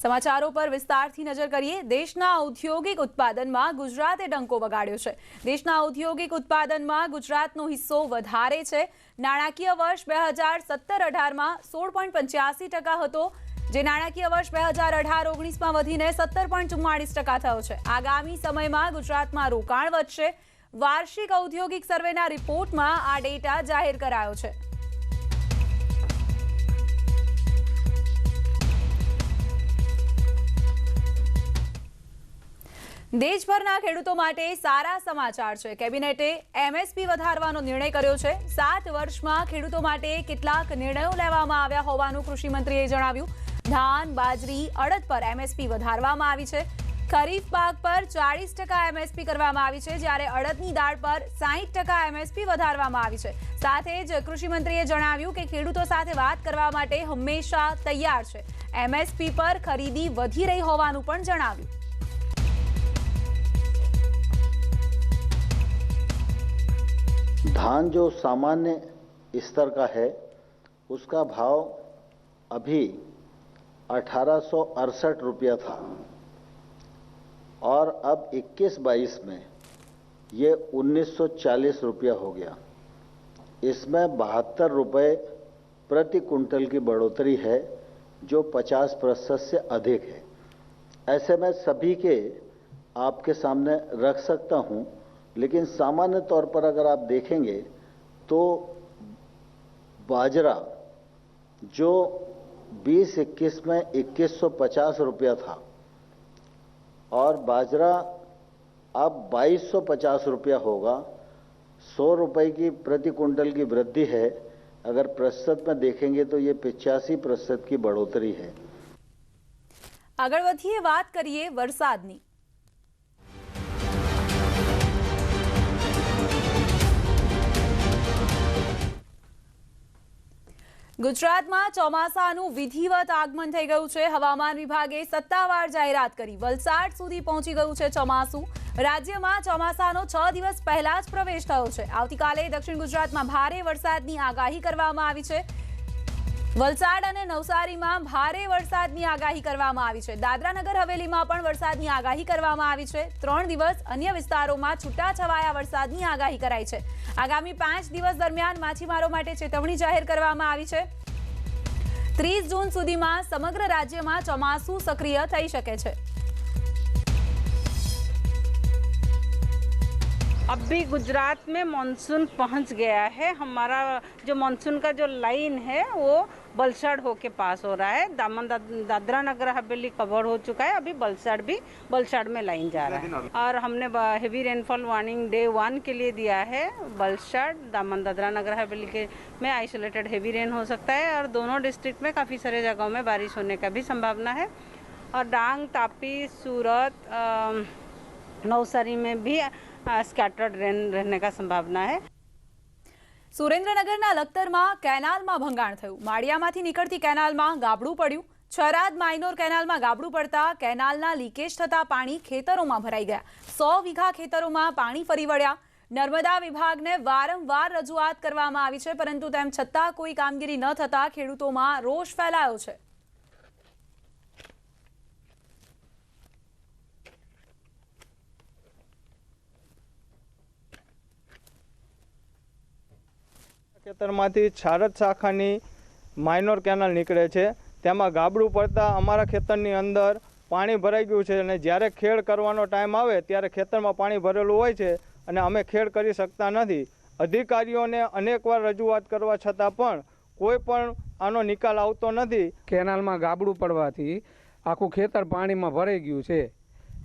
समाचारों पर विस्तारથી નજર કરીએ। દેશના ઔદ્યોગિક ઉત્પાદનમાં ગુજરાતે ડંકો વગાડ્યો છે। દેશના ઔદ્યોગિક ઉત્પાદનમાં ગુજરાતનો હિસ્સો વધારે છે। નાણાકીય વર્ષ 2017-18માં 16.85% હતો, જે નાણાકીય વર્ષ 2018-19માં વધીને 17.44% થયો છે। આગામી સમયમાં ગુજરાતમાં રોકાણ વધશે। વાર્ષિક ઔદ્યોગિક સર્વેના રિપોર્ટમાં આ ડેટા જાહેર કરાયો છે। દેશભરના ખેડૂતો માટે સારા સમાચાર છે। કેબિનેટે એમએસપી વધારવાનો નિર્ણય કર્યો છે। 7 વર્ષમાં ખેડૂતો માટે કેટલાક નિર્ણયો લેવામાં આવ્યા હોવાનું કૃષિ મંત્રીએ જણાવ્યું। ધાન, બાજરી, અડદ પર એમએસપી વધારવામાં આવી છે। ખરીફ પાક પર 40% એમએસપી કરવામાં આવી છે, જ્યારે અડદની દાળ પર 60% એમએસપી વધારવામાં આવી છે। સાથે જ કૃષિ મંત્રીએ જણાવ્યું કે ખેડૂતો સાથે વાત કરવા માટે હંમેશા તૈયાર છે। એમએસપી પર ખરીદી વધી રહી હોવાનું પણ જણાવ્યું। धान जो सामान्य स्तर का है उसका भाव अभी 1868 रुपया था और अब 21-22 में ये 1940 रुपया हो गया। इसमें 72 रुपये प्रति कुंटल की बढ़ोतरी है, जो 50% से अधिक है। ऐसे में सभी के आपके सामने रख सकता हूं, लेकिन सामान्य तौर पर अगर आप देखेंगे तो बाजरा जो 20-21 में 2150 रुपया था और बाजरा अब 2250 रुपया होगा। 100 रुपये की प्रति कुंटल की वृद्धि है। अगर प्रतिशत में देखेंगे तो ये 85% की बढ़ोतरी है। આગળ વધીએ, વાત કરીએ વરસાદની। ગુજરાતમાં ચોમાસાનું વિધિવત આગમન થઈ ગયું છે। હવામાન વિભાગે સત્તાવાર જાહેરાત કરી। વલસાડ સુધી પહોંચી ગયું છે ચોમાસું। રાજ્યમાં ચોમાસાનો 6 દિવસ પહેલા જ પ્રવેશ થયો છે। આવતીકાલે દક્ષિણ ગુજરાતમાં ભારે વરસાદની આગાહી કરવામાં આવી છે। વલસાડ અને નવસારીમાં ભારે વરસાદની આગાહી કરવામાં આવી છે। દાદરાનગર હવેલીમાં પણ વરસાદની આગાહી કરવામાં આવી છે। 3 દિવસ અન્ય વિસ્તારોમાં છૂટાછવાયા વરસાદની આગાહી કરાઈ છે। આગામી 5 દિવસ દરમિયાન માછીમારો માટે ચેતવણી જાહેર કરવામાં આવી છે। 30 જૂન સુધીમાં સમગ્ર રાજ્યમાં ચોમાસું સક્રિય થઈ શકે છે। अभी गुजरात में मानसून पहुंच गया है। हमारा जो मानसून का जो लाइन है वो बलसाड़ होके पास हो रहा है। दामन दादरा नगर हवेली कवर हो चुका है। अभी बलसाड़ में लाइन जा रहा है और हमने हेवी रेनफॉल वार्निंग डे 1 के लिए दिया है। बलसाड़, दामन दादरा नगर हवेली के में आइसोलेटेड हेवी रेन हो सकता है और दोनों डिस्ट्रिक्ट में काफ़ी सारे जगहों में बारिश होने का भी संभावना है। और डांग, तापी, सूरत, नवसारी में भी स्कैटर्ड रेन रहने का संभावना है। સુરેન્દ્રનગરના લખતરમાં કેનાલમાં ભંગાણ થયું। માળિયામાંથી નીકળતી કેનાલમાં ગાબડું પડ્યું। છરાદ માઇનોર કેનાલમાં ગાબડું પડતા કેનાલના લીકેજ થતા પાણી ખેતરોમાં ભરાઈ ગયા। 100 વીઘા ખેતરોમાં પાણી ફરી વળ્યા। નર્મદા વિભાગને વારંવાર રજૂઆત કરવામાં આવી છે, પરંતુ તેમ છતાં કોઈ કામગીરી ન થતા ખેડૂતોમાં રોષ ફેલાયો છે। ખેતરમાંથી છારદ શાખાની માઇનોર કેનાલ નીકળે છે, તેમાં ગાબડું પડતા અમારા ખેતરની અંદર પાણી ભરાઈ ગયું છે અને જ્યારે ખેડ કરવાનો ટાઈમ આવે ત્યારે ખેતરમાં પાણી ભરેલું હોય છે અને અમે ખેડ કરી શકતા નથી। અધિકારીઓને અનેકવાર રજૂઆત કરવા છતાં પણ કોઈ પણ આનો નિકાલ આવતો નથી। કેનાલમાં ગાબડું પડવાથી આખું ખેતર પાણીમાં ભરાઈ ગયું છે।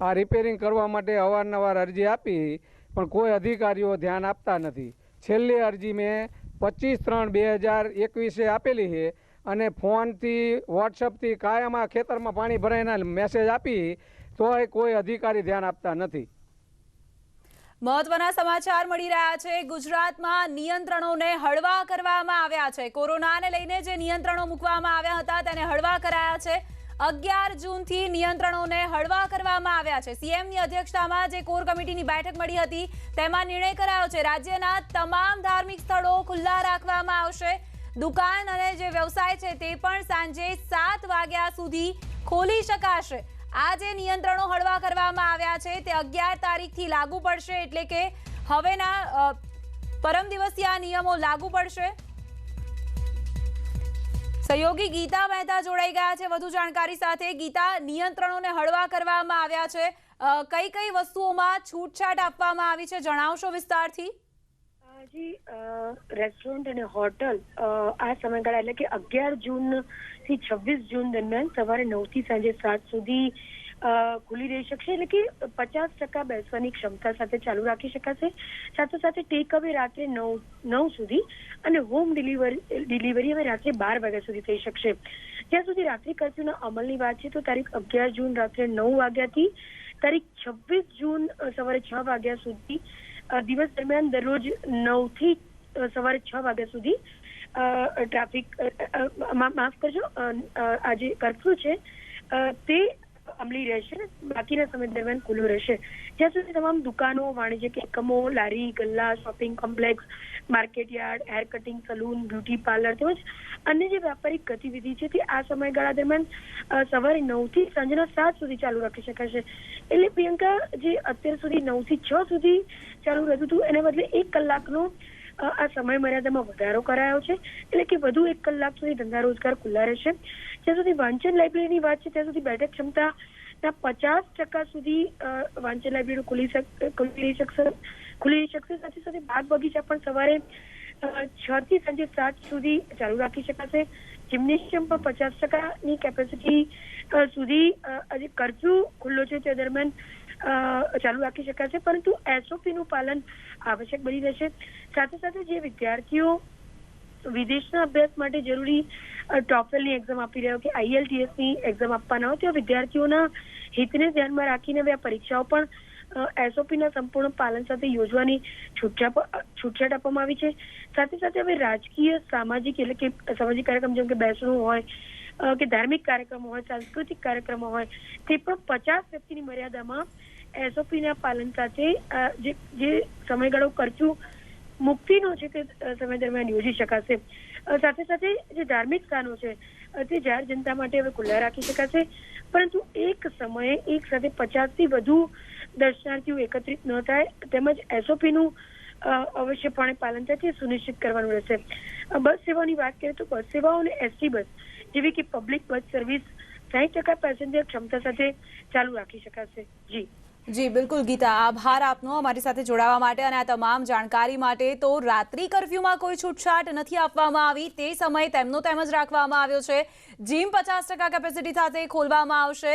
આ રિપેરિંગ કરવા માટે અવારનવાર અરજી આપી પણ કોઈ અધિકારીઓ ध्यान આપતા નથી। છેલ્લી અરજી મેં 25/3/2021 આપેલી છે અને ફોનથી વોટ્સઅપથી કાયમ આ ખેતરમાં પાણી ભરાઈને મેસેજ આપી તોય કોઈ અધિકારી ध्यान આપતા નથી। મહત્વના સમાચાર મળી રહ્યા છે। ગુજરાતમાં નિયંત્રણોને હળવા કરવામાં આવ્યા છે। કોરોનાને લઈને જે નિયંત્રણો મૂકવામાં આવ્યા હતા તેને હળવા કરાયા છે। 11 જૂનથી નિયંત્રણોને હળવા કરવામાં આવ્યા છે। સીએમની અધ્યક્ષતામાં જે કોર કમિટીની બેઠક મળી હતી તેમાં નિર્ણય કરાયો છે। રાજ્યના તમામ ધાર્મિક સ્થળો ખુલ્લા રાખવામાં આવશે। દુકાન અને જે વ્યવસાય છે તે પણ સાંજે 7 વાગ્યા સુધી ખોલી શકાશે. આ જે નિયંત્રણો હળવા કરવામાં આવ્યા છે તે 11 તારીખથી લાગુ પડશે, એટલે કે હવેના પરમ દિવસથી આ નિયમો લાગુ પડશે. સહયોગી ગીતા મહેતા જોડાઈ ગયા છે વધુ જાણકારી સાથે. ગીતા, નિયંત્રણોને હળવા કરવામાં આવ્યા છે, કઈ કઈ વસ્તુઓમાં છૂટછાટ આપવામાં આવી છે, જણાવશો વિસ્તારથી? જી, રેસ્ટોરન્ટ અને હોટલ આ સમયગાળા એટલે કે 11 જૂન થી 26 જૂન દરમિયાન સવારે 9 થી સાંજે 7 સુધી ખુલ્લી રહી શકશે, એટલે કે 50% બેસવાની ક્ષમતા સાથે ચાલુ રાખી શકાશે. સાથે સાથે ટેક અવે રાત્રે 9 સુધી અને હોમ ડિલિવરી હવે રાત્રે 12 વાગ્યા સુધી થઈ શકશે. જ્યાં સુધી રાત્રિ કર્ફ્યુના અમલની વાત છે તો તારીખ 11 જૂન રાત્રે 9 વાગ્યાથી તારીખ 26 જૂન સવારે 6 વાગ્યા સુધી દિવસ દરમિયાન દરરોજ 9 થી સવારે 6 વાગ્યા સુધી ટ્રાફિક માફ કરજો આ જે કર્ફ્યુ છે તે અમલી રહેશે. બાકીના સમય દરમિયાન ખુલ્લું રહેશે. જ્યાં સુધી તમામ દુકાનો, વાણિજ્યક એકમો, લારી ગલ્લા, shopping complex, market yard, hair cutting salon, beauty parlour તેમજ અન્ય જે વ્યાપારિક ગતિવિધિ છે તે આ સમયગાળા દરમિયાન સવારે 9 થી સાંજના 7 સુધી ચાલુ રાખી શકાશે. એટલે પ્રિયંકા, જે અત્યાર સુધી 9 થી 6 સુધી ચાલુ રહેતું હતું એના બદલે 1 કલાકનો આ સમય મર્યાદામાં વધારો કરાયો છે, એટલે કે વધુ 1 કલાક સુધી ધંધા રોજગાર ખુલ્લા રહેશે. જ્યાં સુધી વાંચન લાઇબ્રેરીની વાત છે ત્યાં સુધી બેઠક ક્ષમતાના 50% સુધી વાંચન લાઇબ્રેરી ખુલ્લી શકશે. સાથે સાથે બાગ બગીચા પણ સવારે 6 થી સાંજે 7 સુધી ચાલુ રાખી શકાશે. જિમ્નેશિયમ પર 50%ની કેપેસિટી સુધી આજે કર્ફ્યુ ખુલ્લો છે તે દરમિયાન ચાલુ રાખી શકાશે, પરંતુ SOPનું પાલન આવશ્યક બની રહેશે. સાથે સાથે જે વિદ્યાર્થીઓ વિદેશના અભ્યાસ માટે જરૂરી ટોફેલની એક્ઝામ આપી રહ્યા કે IELTSની એક્ઝામ આપવાના હોય તેવા વિદ્યાર્થીઓના હિતને ધ્યાનમાં રાખીને હવે આ પરીક્ષાઓ પણ SOPના સંપૂર્ણ પાલન સાથે યોજવાની છૂટછાટ આપવામાં આવી છે. સાથે સાથે હવે રાજકીય, સામાજિક એટલે કે સામાજિક કાર્યક્રમ જેમ કે બેસણું હોય કે ધાર્મિક કાર્યક્રમો હોય, સાંસ્કૃતિક કાર્યક્રમો હોય તે પણ 50 વ્યક્તિની મર્યાદામાં SOPના પાલન સાથે જે સમયગાળો કર્ફ્યુ મુક્તિનો છે તે સમય દરમિયાન યોજી શકાશે. સાથે સાથે જે ધાર્મિક સ્થાનો છે તે જાહેર જનતા માટે હવે ખુલ્લા રાખી શકાશે, પરંતુ એક સમયે એક સાથે 50 થી વધુ દર્શનાર્થીઓ એકત્રિત ન થાય તેમજ SOPનું અવશ્યપણે પાલન થાય તે સુનિશ્ચિત કરવાનું રહેશે. બસ સેવાની વાત કરીએ તો બસ સેવાઓ અને ST બસ જેવી કે પબ્લિક બસ સર્વિસ 60% પેસેન્જર ક્ષમતા સાથે ચાલુ રાખી શકાશે. જી બિલકુલ ગીતા, આભાર આપનો અમારી સાથે જોડાવા માટે અને આ તમામ જાણકારી માટે. તો રાત્રિ કર્ફ્યુમાં કોઈ છૂટછાટ નથી આપવામાં આવી, તે સમય તેમનો તેમ જ રાખવામાં આવ્યો છે. જીમ 50% કેપેસિટી સાથે ખોલવામાં આવશે.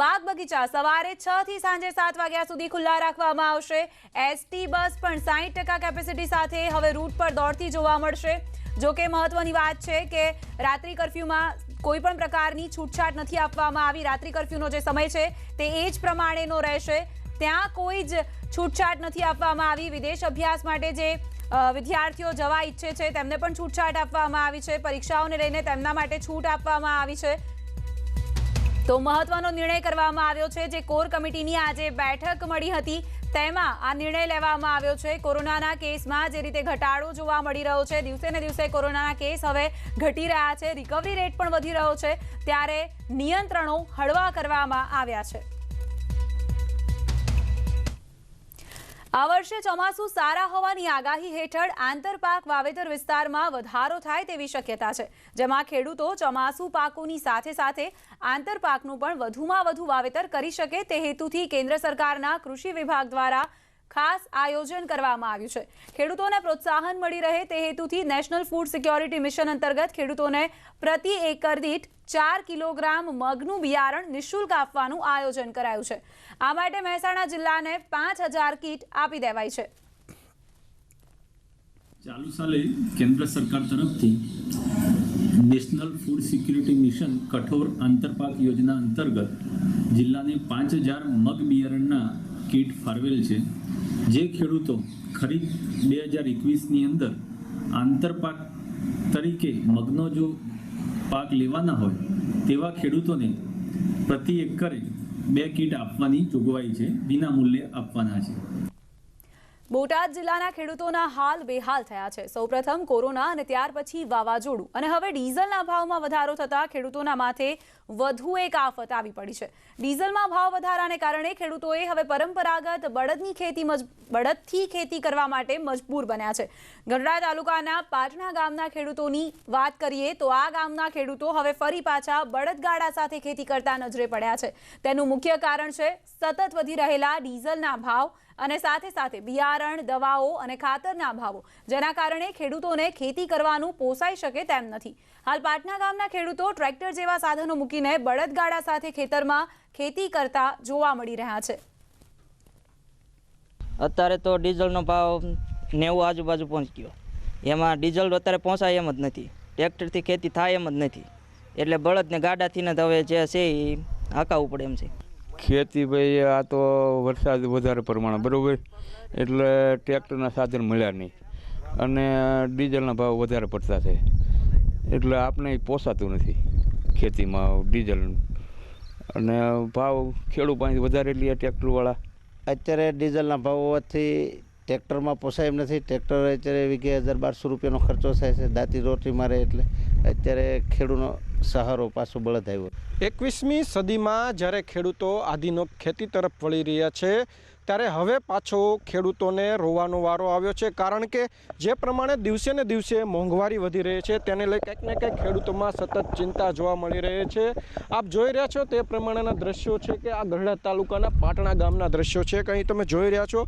બાગ બગીચા સવારે 6 થી સાંજે 7 વાગ્યા સુધી ખુલ્લા રાખવામાં આવશે. ST બસ પણ 60% કેપેસિટી સાથે હવે રૂટ પર દોડતી જોવા મળશે. જો કે મહત્વની વાત છે કે રાત્રિ કર્ફ્યુમાં કોઈ પણ પ્રકારની છૂટછાટ નથી આપવામાં આવી. રાત્રિ કર્ફ્યુનો જે સમય છે તે એ જ પ્રમાણેનો રહેશે. ત્યાં કોઈ જ છૂટછાટ નથી આપવામાં આવી. વિદેશ અભ્યાસ માટે જે વિદ્યાર્થીઓ જવા ઈચ્છે છે તેમને પણ છૂટછાટ આપવામાં આવી છે. પરીક્ષાઓને લઈને તેમના માટે છૂટ આપવામાં આવી છે. તો મહત્વનો નિર્ણય કરવામાં આવ્યો છે. જે કોર કમિટીની આજે બેઠક મળી હતી તેમાં આ નિર્ણય લેવામાં આવ્યો છે. કોરોનાના કેસમાં જે રીતે ઘટાડો જોવા મળી રહ્યો છે, દિવસે ને દિવસે કોરોનાના કેસ હવે ઘટી રહ્યા છે, રિકવરી રેટ પણ વધી રહ્યો છે, ત્યારે નિયંત્રણો હળવા કરવામાં આવ્યા છે. આ વર્ષે ચોમાસું સારા હોવાની આગાહી હેઠળ આંતરપાક વાવેતર વિસ્તારમાં વધારો થાય તેવી શક્યતા છે, જેમાં ખેડૂતો ચોમાસુ પાકોની સાથે સાથે આંતરપાકનું પણ વધુમાં વધુ વાવેતર કરી શકે તે હેતુથી કેન્દ્ર સરકારના કૃષિ વિભાગ દ્વારા ખાસ આયોજન કરવામાં આવ્યું છે. ખેડૂતોને પ્રોત્સાહન મળી રહે તે હેતુથી નેશનલ ફૂડ સિક્યોરિટી મિશન અંતર્ગત ખેડૂતોને પ્રતિ એકર દીઠ 4 કિલોગ્રામ મગનું બિયારણ નિઃશુલ્ક આપવાનું આયોજન કરાયું છે. આ માટે મહેસાણા જિલ્લાને 5000 કીટ આપી દેવાઈ છે. ચાલુ સાલે કેન્દ્ર સરકાર તરફથી નેશનલ ફૂડ સિક્યુરિટી મિશન કઠોર આંતરપાક યોજના અંતર્ગત જિલ્લાને 5000 મગ બિયારણના કીટ ફાળવેલ છે. જે ખેડૂતો ખરીફ 2021ની અંદર આંતરપાક તરીકે મગનો જો પાક લેવાના હોય તેવા ખેડૂતોને પ્રતિ એકરે 2 કીટ આપવાની જોગવાઈ છે, વિના મૂલ્યે આપવાના છે. બોટાદ જિલ્લાના ખેડૂતોના હાલ બેહાલ થયા છે. સૌપ્રથમ કોરોના અને ત્યાર પછી વાવાઝોડું અને હવે ડીઝલના ભાવમાં વધારો થતાં ખેડૂતોના માથે વધુ એક આફત આવી પડી છે. ડીઝલમાં ભાવ વધારાને કારણે ખેડૂતોએ હવે પરંપરાગત બળદથી ખેતી કરવા માટે મજબૂર બન્યા છે. ગઢડા તાલુકાના પાટણા ગામના ખેડૂતોની વાત કરીએ તો આ ગામના ખેડૂતો હવે ફરી પાછા બળદગાડા સાથે ખેતી કરતા નજરે પડ્યા છે. તેનું મુખ્ય કારણ છે સતત વધી રહેલા ડીઝલના ભાવ અને સાથે સાથે બિયારણ, દવાઓ અને ખાતરના ભાવો, જેના કારણે ખેડૂતોને ખેતી કરવાનું પોસાઈ શકે તેમ નથી. હાલ પાટણા ગામના ખેડૂતો ટ્રેક્ટર જેવા સાધનો મૂકીને બળદગાડા સાથે ખેતરમાં ખેતી કરતા જોવા મળી રહ્યા છે. અત્યારે તો ડીઝલનો ભાવ 90 આજુબાજુ પહોંચી ગયો. એમાં ડીઝલ અત્યારે પહોંચાય એમ જ નથી, ટ્રેક્ટરથી ખેતી થાય એમ જ નથી, એટલે બળદને ગાડાથી ને હવે જે છે એ હાંકાવવું પડે એમ છે. ખેતી ભાઈ આ તો વરસાદ વધારે પ્રમાણે બરાબર, એટલે ટ્રેક્ટરના સાધન મળ્યા નહીં અને ડીઝલના ભાવ વધારે પડતા છે, એટલે આપણે પોસાતું નથી ખેતીમાં ડીઝલ, અને ભાવ ખેડૂત પાસે વધારે લઈએ ટ્રેક્ટરવાળા. અત્યારે ડીઝલના ભાવ હોવાથી ટ્રેક્ટરમાં પોસાય એમ નથી. ટ્રેક્ટર અત્યારે વીઘે 1200 રૂપિયાનો ખર્ચો થાય છે, દાંતી રોટી મારે, એટલે અત્યારે ખેડૂતનો સહારો પાછો બળદ આવ્યો. 21મી સદીમાં જ્યારે ખેડૂતો આધુનિક ખેતી તરફ વળી રહ્યા છે ત્યારે હવે પાછો ખેડૂતોને રોવાનો વારો આવ્યો છે, કારણ કે જે પ્રમાણે દિવસે ને દિવસે મોંઘવારી વધી રહી છે તેને લઈ કંઈક ને કંઈક ખેડૂતોમાં સતત ચિંતા જોવા મળી રહી છે. આપ જોઈ રહ્યા છો તે પ્રમાણેના દ્રશ્યો છે કે આ ગઢડા તાલુકાના પાટણા ગામના દ્રશ્યો છે કે અહીં તમે જોઈ રહ્યા છો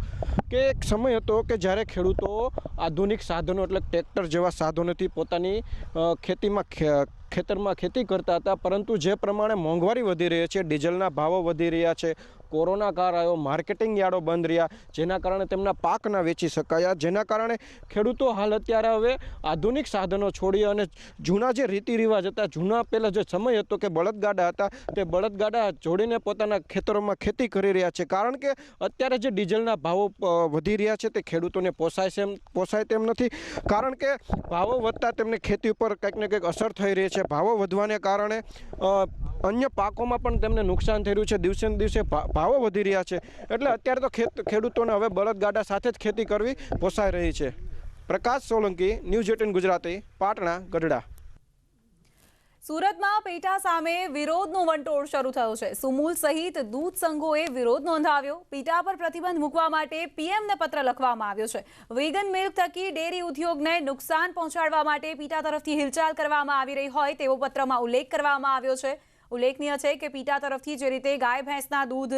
કે એક સમય હતો કે જ્યારે ખેડૂતો આધુનિક સાધનો એટલે ટ્રેક્ટર જેવા સાધનોથી પોતાની ખેતરમાં ખેતી કરતા હતા, પરંતુ જે પ્રમાણે મોંઘવારી વધી રહી છે, ડીઝલના ભાવો વધી રહ્યા છે, કોરોના કાળ આવ્યો, માર્કેટિંગ યાર્ડો બંધ રહ્યા, જેના કારણે તેમના પાક ના વેચી શકાયા, જેના કારણે ખેડૂતો હાલ અત્યારે હવે આધુનિક સાધનો છોડી અને જૂના જે રીતિ રિવાજ હતા, જૂના પહેલાં જે સમય હતો કે બળદગાડા હતા, તે બળદગાડા જોડીને પોતાના ખેતરોમાં ખેતી કરી રહ્યા છે, કારણ કે અત્યારે જે ડીઝલના ભાવો વધી રહ્યા છે તે ખેડૂતોને પોસાય તેમ નથી, કારણ કે ભાવો વધતા તેમને ખેતી ઉપર કંઈક ને કંઈક અસર થઈ રહી છે. ભાવો વધવાને કારણે અન્ય પાકોમાં પણ તેમને નુકસાન થઈ રહ્યું છે, દિવસે ને દિવસે ભાવો વધી રહ્યા છે, એટલે અત્યારે તો ખેડૂતોને હવે બળદગાડા સાથે જ ખેતી કરવી પોસાઈ રહી છે. પ્રકાશ સોલંકી, ન્યૂઝ 18 ગુજરાતી, પાટણા, ગઢડા. સુરતમાં પેટા સામે વિરોધનો વંટોળ શરૂ થયો છે. સુમૂલ સહિત દૂધ સંઘોએ વિરોધ નોંધાવ્યો. પેટા પર પ્રતિબંધ મૂકવા માટે પીએમને પત્ર લખવામાં આવ્યો છે. વેગન મિલ્ક થકી ડેરી ઉદ્યોગને નુકસાન પહોંચાડવા માટે પીટા તરફથી હિલચાલ કરવામાં આવી રહી હોય તેવો પત્રમાં ઉલ્લેખ કરવામાં આવ્યો છે. ઉલ્લેખનીય છે કે પીટા તરફથી જે રીતે ગાય ભેંસના દૂધ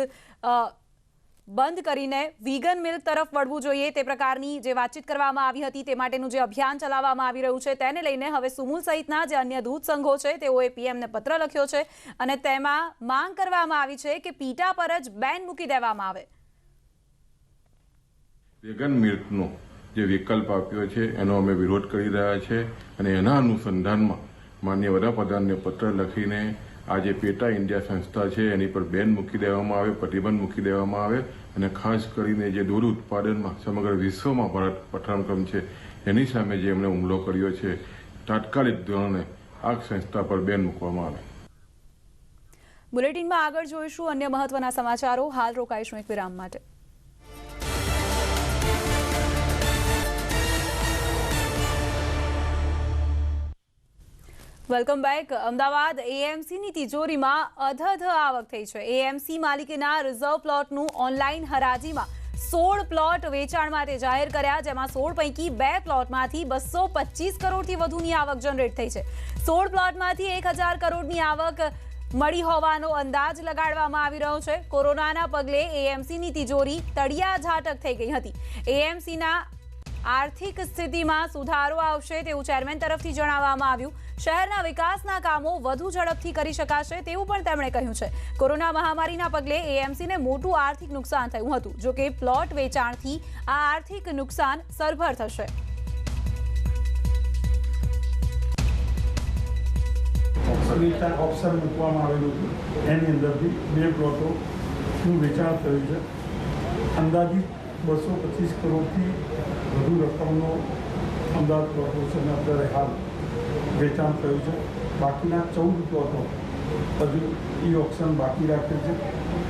બંધ કરીને વીગન મિલ્ક તરફ વળવું જોઈએ તે પ્રકારની જે વાતચીત કરવામાં આવી હતી, તે માટેનું જે અભિયાન ચલાવવામાં આવી રહ્યું છે તેને લઈને હવે સુમૂલ સહિતના જે અન્ય દૂધ સંઘો છે તેઓએ પીએમને પત્ર લખ્યો છે અને તેમાં માંગ કરવામાં આવી છે કે પીટા પર જ બેન મૂકી દેવામાં આવે. વેગન મિલ્કનો જે વિકલ્પ આપ્યો છે એનો અમે વિરોધ કરી રહ્યા છે અને એના અનુસંધાનમાં માનનીય વડાપ્રધાનને પત્ર લખીને આ જે પેટા ઇન્ડિયા સંસ્થા છે એની પર બેન મૂકી દેવામાં આવે, પ્રતિબંધ મૂકી દેવામાં આવે, અને ખાસ કરીને જે દૂધ ઉત્પાદનમાં સમગ્ર વિશ્વમાં ભારત પ્રથમ છે એની સામે જે એમણે હુમલો કર્યો છે, તાત્કાલિક ધોરણે આ સંસ્થા પર બેન મૂકવામાં આવે. બુલેટિનમાં આગળ જોઈશું અન્ય મહત્વના સમાચારો. હાલ રોકાઈશું એક વિરામ માટે. Welcome back. અમદાવાદ એએમસીની તિજોરીમાં અધધ આવક થઈ છે. એએમસી માલિકીના રિઝર્વ પ્લોટનું ઓનલાઈન હરાજીમાં 16 પ્લોટ વેચાણ માટે જાહેર કર્યા, જેમાં 16 પૈકી 2 પ્લોટમાંથી 225 કરોડથી વધુની આવક જનરેટ થઈ છે. 16 પ્લોટમાંથી 1000 કરોડની આવક મળી હોવાનો અંદાજ લગાડવામાં આવી રહ્યો છે. કોરોનાના પગલે એએમસીની તિજોરી તળિયાઝાટક થઈ ગઈ હતી. એએમસીના આર્થિક સ્થિતિમાં સુધારો આવશે તેવું ચેરમેન તરફથી જણાવવામાં આવ્યું. શહેરના વિકાસના કામો વધુ ઝડપથી કરી શકાશે તેવું પણ તેમણે કહ્યું છે. કોરોના મહામારીના પગલે એએમસીને મોટું આર્થિક નુકસાન થયું હતું, જો કે પ્લોટ વેચાણથી આ આર્થિક નુકસાન સરભર થશે. ઓપ્શન મૂકવામાં આવેલું હતું, એની અંદરથી 2 પ્લોટોનું વેચાણ થયું છે. અંદાજિત 225 કરોડથી વધુ રકમનો અમદાવાદ કોર્પોરેશનને અત્યારે હાલ વેચાણ થયું છે. બાકીના 14 પ્લોટો હજુ ઓપ્શન બાકી રાખે છે,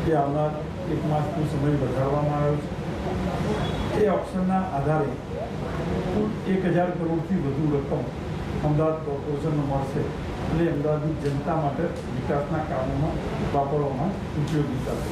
તે આવનાર 1 માસનો સમય વધારવામાં આવ્યો છે. એ ઓપ્શનના આધારે કુલ 1000 કરોડથી વધુ રકમ અમદાવાદ કોર્પોરેશનને મળશે અને અમદાવાદની જનતા માટે વિકાસના કામોમાં વાપરવામાં ઉપયોગી થશે.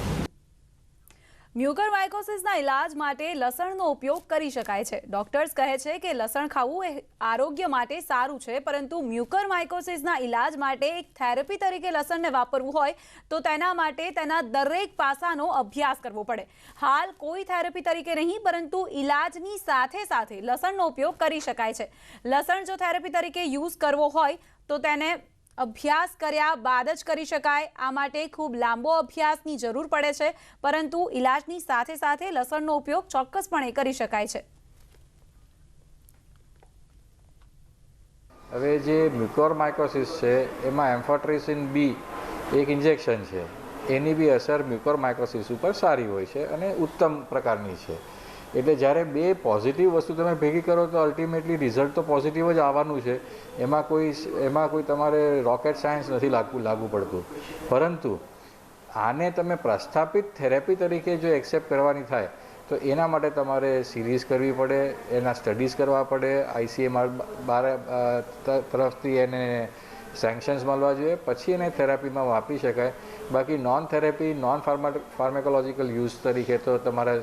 મ્યુકરમાઇકોસિસના ઇલાજ માટે લસણનો ઉપયોગ કરી શકાય છે. ડોક્ટર્સ કહે છે કે લસણ ખાવું એ આરોગ્ય માટે સારું છે, પરંતુ મ્યુકરમાઇકોસિસના ઇલાજ માટે એક થેરપી તરીકે લસણને વાપરવું હોય તો તેના માટે તેના દરેક પાસાનો અભ્યાસ કરવો પડે. હાલ કોઈ થેરપી તરીકે નહીં, પરંતુ ઇલાજની સાથે સાથે લસણનો ઉપયોગ કરી શકાય છે. લસણ જો થેરપી તરીકે યુઝ કરવો હોય તો તેને અભ્યાસ કર્યા બાદ જ કરી શકાય. આ માટે ખૂબ લાંબો અભ્યાસની જરૂર પડે છે, પરંતુ ઇલાજની સાથે સાથે લસણનો ઉપયોગ ચોક્કસપણે કરી શકાય છે. હવે જે મ્યુકોરમાઇકોસિસ છે એમાં એમ્ફોટ્રેસિન બી એક ઇન્જેક્શન છે, એની બી અસર મ્યુકોરમાઇકોસિસ ઉપર સારી હોય છે અને ઉત્તમ પ્રકારની છે. એટલે જ્યારે બે પોઝિટિવ વસ્તુ તમે ભેગી કરો તો અલ્ટિમેટલી રિઝલ્ટ તો પોઝિટિવ જ આવવાનું છે. એમાં કોઈ તમારે રોકેટ સાયન્સ નથી લાગુ પડતું. પરંતુ આને તમે પ્રસ્થાપિત થેરેપી તરીકે જો એક્સેપ્ટ કરવાની થાય તો એના માટે તમારે સિરીઝ કરવી પડે, એના સ્ટડીઝ કરવા પડે, ICMR તરફથી એને સેન્કશન્સ મળવા જોઈએ, પછી એને થેરાપીમાં વાપરી શકાય. બાકી નોન થેરેપી નોન ફાર્માકોલોજીકલ યુઝ તરીકે તો તમારે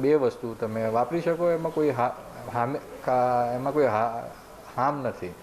બે વસ્તુ તમે વાપરી શકો, એમાં કોઈ હાર્મ નથી.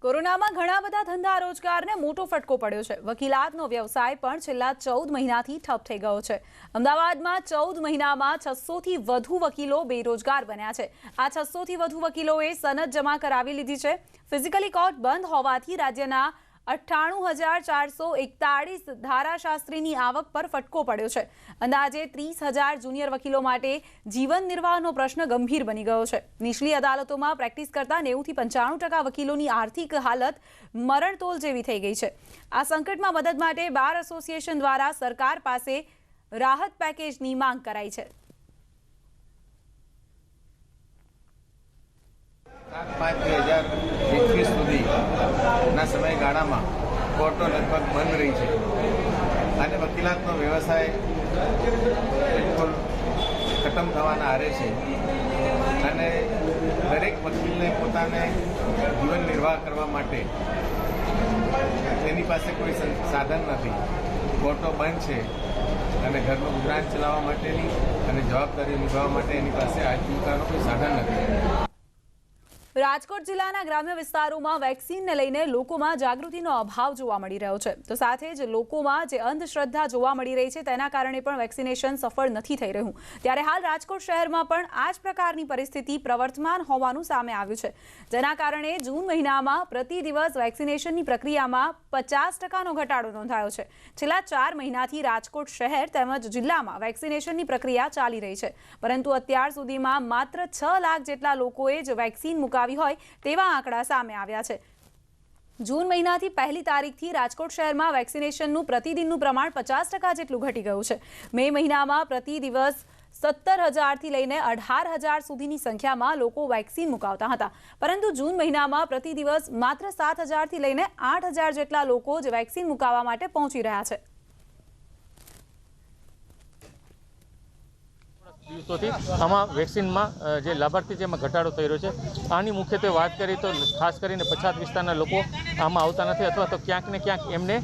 કોરોનામાં ઘણા બધા ધંધા રોજગારને મોટો ફટકો પડ્યો છે. વકીલાતનો વ્યવસાય પણ છેલ્લા 14 મહિનાથી ઠપ થઈ ગયો છે. અમદાવાદમાં 14 મહિનામાં 600થી વધુ વકીલો બેરોજગાર બન્યા છે. આ 600થી વધુ વકીલોએ સનદ જમા કરાવી લીધી છે. ફિઝિકલી કોર્ટ બંધ હોવાથી રાજ્યના 98,441 ધારાશાસ્ત્રીની આવક પર ફટકો પડ્યો છે. અંદાજે 30,000 જુનિયર વકીલો માટે જીવન નિર્વાહનો પ્રશ્ન ગંભીર બની ગયો છે. નીચલી અદાલતોમાં પ્રેક્ટિસ કરતા 90થી 95% વકીલોની આર્થિક હાલત મરણતોલ જેવી થઈ ગઈ છે. આ સંકટમાં મદદ માટે બાર એસોસિએશન દ્વારા સરકાર પાસે રાહત પેકેજની માંગ કરાઈ છે. 5/2021 સુધીના સમયગાળામાં કોર્ટો લગભગ બંધ રહી છે અને વકીલાતનો વ્યવસાય બિલકુલ ખતમ થવાના આરે છે અને દરેક વકીલને પોતાને જીવન નિર્વાહ કરવા માટે તેની પાસે કોઈ સાધન નથી. કોર્ટો બંધ છે અને ઘરનું ગુજરાન ચલાવવા માટેની અને જવાબદારી નિભાવવા માટે એની પાસે આજીવિકાનો કોઈ સાધન નથી. રાજકોટ જિલ્લાના ગ્રામ્ય વિસ્તારોમાં વેક્સિનને લઈને લોકોમાં જાગૃતિનો અભાવ જોવા મળી રહ્યો છે. તો સાથે જ લોકોમાં જે અંધશ્રદ્ધા જોવા મળી રહી છે તેના કારણે પણ વેક્સિનેશન સફળ નથી થઈ રહ્યું. ત્યારે હાલ રાજકોટ શહેરમાં પણ આ જ પ્રકારની પરિસ્થિતિ પ્રવર્તમાન હોવાનું સામે આવ્યું છે, જેના કારણે જૂન મહિનામાં પ્રતિ દિવસ વેક્સિનેશનની પ્રક્રિયામાં 50%નો ઘટાડો નોંધાયો છે. છેલ્લા 4 મહિનાથી રાજકોટ શહેર તેમજ જિલ્લામાં વેક્સિનેશનની પ્રક્રિયા ચાલી રહી છે, પરંતુ અત્યાર સુધીમાં માત્ર 6 લાખ જેટલા લોકોએ જ વેક્સિન મુકાવી હોય તેવા આંકડા સામે આવ્યા છે. જૂન મહિનાથી પહેલી તારીખથી રાજકોટ શહેરમાં વેક્સિનેશનનું પ્રતિદિનનું પ્રમાણ 50% જેટલું ઘટી ગયું છે. મે મહિનામાં પ્રતિ દિવસ 17,000થી લઈને 18,000 સુધીની સંખ્યામાં લોકો વેક્સિન મુકાવતા હતા, પરંતુ જૂન મહિનામાં પ્રતિ દિવસ માત્ર 7,000થી લઈને 8,000 જેટલા લોકો જ વેક્સિન મુકાવવા માટે પહોંચી રહ્યા છે. દિવસોથી આમાં વેક્સિનમાં જે લાભાર્થી છે એમાં ઘટાડો થઈ રહ્યો છે. આની મુખ્યત્વે વાત કરીએ તો ખાસ કરીને પછાત વિસ્તારના લોકો આમાં આવતા નથી, અથવા તો ક્યાંક ને ક્યાંક એમને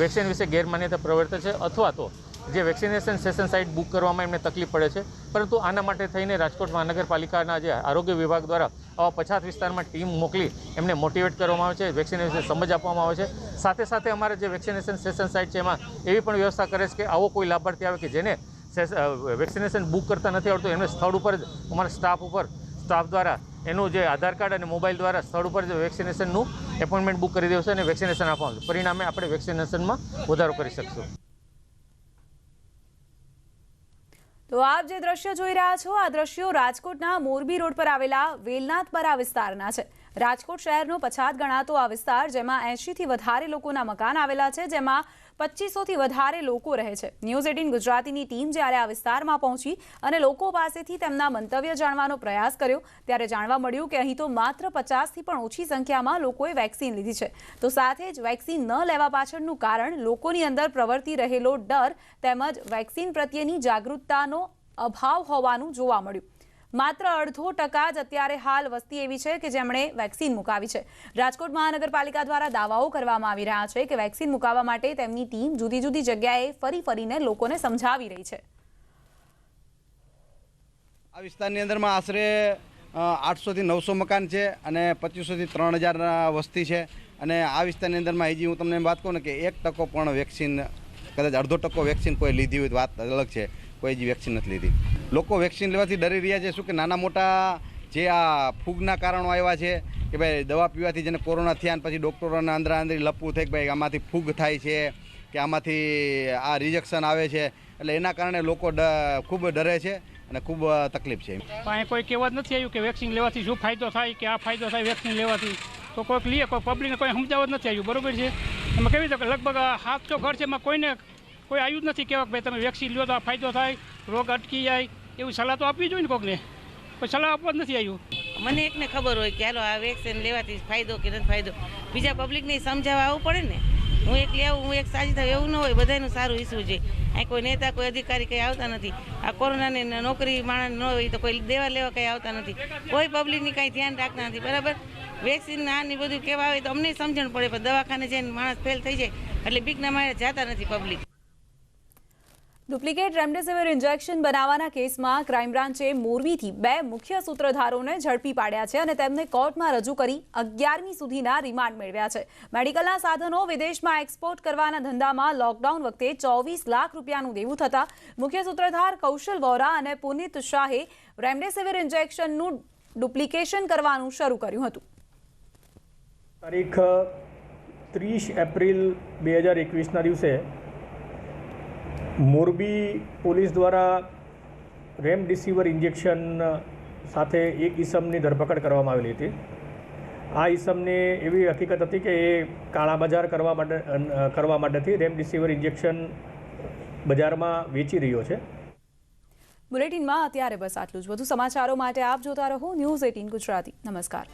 વેક્સિન વિશે ગેરમાન્યતા પ્રવર્તે છે, અથવા તો જે વેક્સિનેશન સેશન સાઇટ બુક કરવામાં એમને તકલીફ પડે છે. પરંતુ આના માટે થઈને રાજકોટ મહાનગરપાલિકાના જે આરોગ્ય વિભાગ દ્વારા આવા પછાત વિસ્તારમાં ટીમ મોકલી એમને મોટિવેટ કરવામાં આવે છે, વેક્સિન વિશે સમજ આપવામાં આવે છે. સાથે સાથે અમારા જે વેક્સિનેશન સેશન સાઇટ છે એમાં એવી પણ વ્યવસ્થા કરે છે કે આવો કોઈ લાભાર્થી આવે કે જેને વેક્સિનેશન બુક કરતા નથી આવડતું, એમને સ્થળ ઉપર જ અમારા સ્ટાફ દ્વારા એનું જે આધાર કાર્ડ અને મોબાઈલ દ્વારા સ્થળ ઉપર જ વેક્સિનેશનનું એપોઇન્ટમેન્ટ બુક કરી દેવું છે અને વેક્સિનેશન આપવાનું છે. પરિણામે આપણે વેક્સિનેશનમાં વધારો કરી શકશું. તો આપ જે દ્રશ્યો જોઈ રહ્યા છો, આ દ્રશ્યો રાજકોટના મોરબી રોડ પર આવેલા વેલનાથપરા વિસ્તારના છે. રાજકોટ શહેરનો પછાત ગણાતો આ વિસ્તાર, જેમાં 80થી વધારે લોકોના મકાન આવેલા છે, જેમાં 2500થી વધારે લોકો રહે છે. ન્યૂઝ 18 ગુજરાતીની ટીમ જ્યારે આ વિસ્તારમાં પહોંચી અને લોકો પાસેથી તેમના મંતવ્ય જાણવાનો પ્રયાસ કર્યો, ત્યારે જાણવા મળ્યું કે અહીં તો માત્ર 50થી પણ ઓછી સંખ્યામાં લોકોએ વેક્સિન લીધી છે. તો સાથે જ વેક્સિન ન લેવા પાછળનું કારણ લોકોની અંદર પ્રવર્તી રહેલો ડર તેમજ વેક્સિન પ્રત્યેની જાગૃતતાનો અભાવ હોવાનું જોવા મળ્યું. માત્ર 0.5% જ અત્યારે હાલ વસ્તી એવી છે કે જેમણે વેક્સિન મુકાવી છે. રાજકોટ મહાનગરપાલિકા દ્વારા દાવાઓ કરવામાં આવી રહ્યા છે કે વેક્સિન મુકાવવા માટે તેમની ટીમ જુદી જુદી જગ્યાએ ફરીને લોકોને સમજાવી રહી છે. આ વિસ્તારની અંદરમાં આશરે 800 થી 900 મકાન છે અને 2500 થી 3000 વસ્તી છે. અને આ વિસ્તારની અંદરમાં હજી હું તમને વાત કહું ને કે 1% પણ વેક્સિન, કદાચ 0.5% વેક્સિન કોઈ લીધી હોય તો વાત અલગ છે, કોઈ હજી વેક્સિન નથી લીધી. લોકો વેક્સિન લેવાથી ડરી રહ્યા છે. શું કે નાના મોટા જે આ ફૂગના કારણો આવ્યા છે કે ભાઈ દવા પીવાથી જેને કોરોના થયા અને પછી ડૉક્ટરોના અંદરાંદરી લપવું થાય કે ભાઈ આમાંથી ફૂગ થાય છે કે આમાંથી આ રિજેક્શન આવે છે, એટલે એના કારણે લોકો ખૂબ ડરે છે અને ખૂબ તકલીફ છે. અહીં કોઈ કહેવા જ નથી આવ્યું કે વેક્સિન લેવાથી શું ફાયદો થાય કે આ ફાયદો થાય વેક્સિન લેવાથી, તો કોઈક લે, કોઈ પબ્લિકને કોઈ સમજાવવા જ નથી આવ્યું. બરોબર છે, એમાં કેવી રીતે લગભગ 700 ઘર છે, એમાં કોઈને કોઈ આવ્યું જ નથી કહેવા કે ભાઈ તમે વેક્સિન લો તો આ ફાયદો થાય, રોગ અટકી જાય, એવી સલાહ તો આપવી જોઈએ ને કોઈકને. કોઈ સલાહ આપવા જ નથી આવ્યું. મને એકને ખબર હોય કે હાલો આ વેક્સિન લેવાથી ફાયદો કે નથી ફાયદો, બીજા પબ્લિકને સમજાવવા આવવું પડે ને. હું એક લેવું, હું એક સાજી થાવ એવું ન હોય. બધાનું સારું ઇસ્યુ છે. અહીં કોઈ નેતા, કોઈ અધિકારી કંઈ આવતા નથી. આ કોરોનાની નોકરી માણસ ન હોય તો કોઈ દેવા લેવા કંઈ આવતા નથી. કોઈ પબ્લિકની કાંઈ ધ્યાન રાખતા નથી. બરાબર, વેક્સિન આની બધું કહેવા આવે તો અમને સમજણ પડે, પણ દવાખાને જઈને માણસ ફેલ થઈ જાય એટલે બીકના મારે જતા નથી પબ્લિક. ડુપ્લિકેટ રેમડેસિવિર ઇન્જેક્શન બનાવવાના કેસમાં ક્રાઇમ બ્રાન્ચે મોરબીથી 2 મુખ્ય સૂત્રધારોને ઝડપી પાડ્યા છે અને તેમને કોર્ટમાં રજૂ કરી 11મી સુધીના રિમાન્ડ મેળવ્યા છે. મેડિકલના સાધનો વિદેશમાં એક્સપોર્ટ કરવાના ધંધામાં લોકડાઉન વખતે 24 લાખ રૂપિયાનું દેવું થતા મુખ્ય સૂત્રધાર કૌશલ વોરા અને પુનિત શાહે રેમડેસિવિર ઇન્જેક્શનનું ડુપ્લિકેશન કરવાનું શરૂ કર્યું હતું. તારીખ 30 એપ્રિલ 2021ના દિવસે મોરબી પોલીસ દ્વારા રેમડેસિવિર ઇન્જેક્શન સાથે એક ઈસમની ધરપકડ કરવામાં આવેલી હતી. આ ઈસમને એવી હકીકત હતી કે એ કાળા બજાર કરવા માટેથી રેમડેસિવિર ઇન્જેક્શન બજારમાં વેચી રહ્યો છે. બુલેટિનમાં અત્યારે બસ આટલું જ. વધુ સમાચારો માટે આપ જોતા રહો ન્યૂઝ 18 ગુજરાતી. નમસ્કાર.